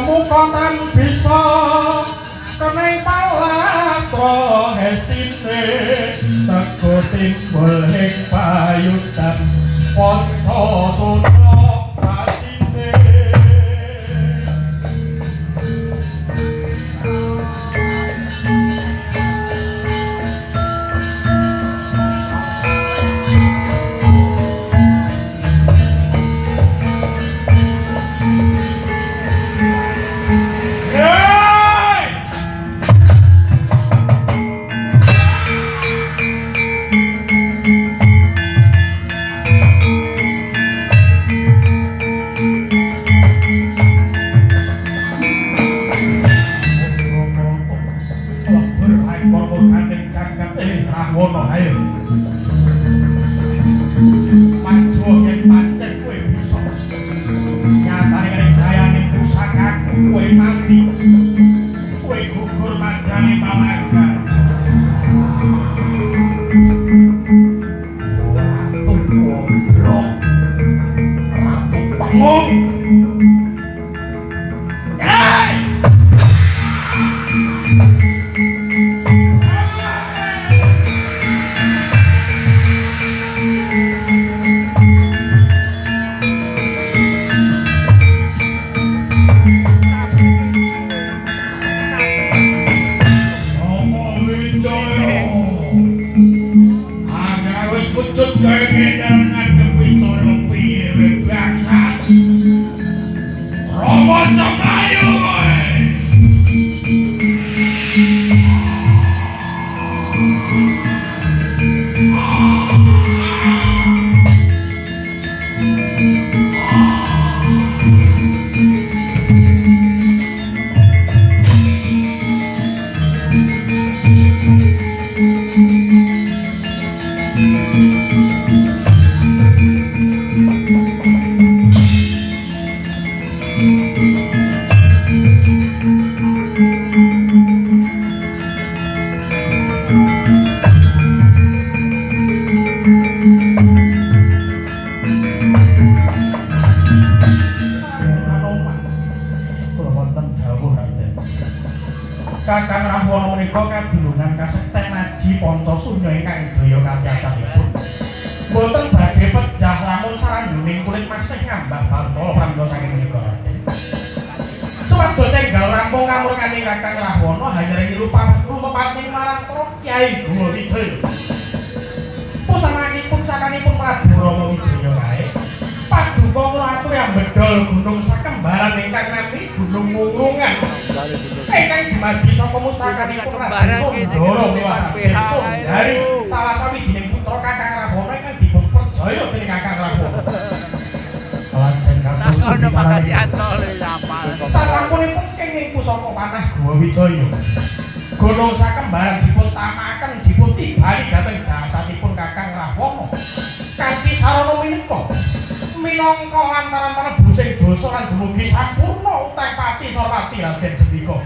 muka tan bisa keneng palastra hestine teko timbul ing payudan panca sutra kacine Rahwana ayo maju yen pancen kowe bisa nyatane nek dayane pusakaku kowe mati kowe gugur madrane palaga ratu goblok ratu panggung Kakang Rahwana menika kadulungan kasekten Naji Pancasunya ingkang daya kabiyasanipun. Boten badhe pejah lamun sarangguning kulit masih ngambah Bantala pramila saking menika Raden. Supados enggal rampung kamurkaning Kakang Rahwana hanyering lumepasing Marastra Kyai Guwa Wijaya. Pusananipun sakanipun Prabu Rama Wijaya kae paduka kula atur ambedol gunung sakembaran ingkang nami Gunung Mungkrungan. Ingkang dumadi saka mustakanipun Raden Sundara dari salah sawijining putra Kakang Rahwana ingkang dipun perjaya dening Kakang Rahwana. Lajeng kados makasih atol apal. Sasampunipun kenging pusaka panah Guwa Wijaya. Gunung sakembaran dipun tamaken dipun tibani dhateng jasadipun Kakang Rahwana. Kanthi sarana menika minangka lantaran busing dosa lan dumugi sampurna utang pati sarwati Raden Sendika.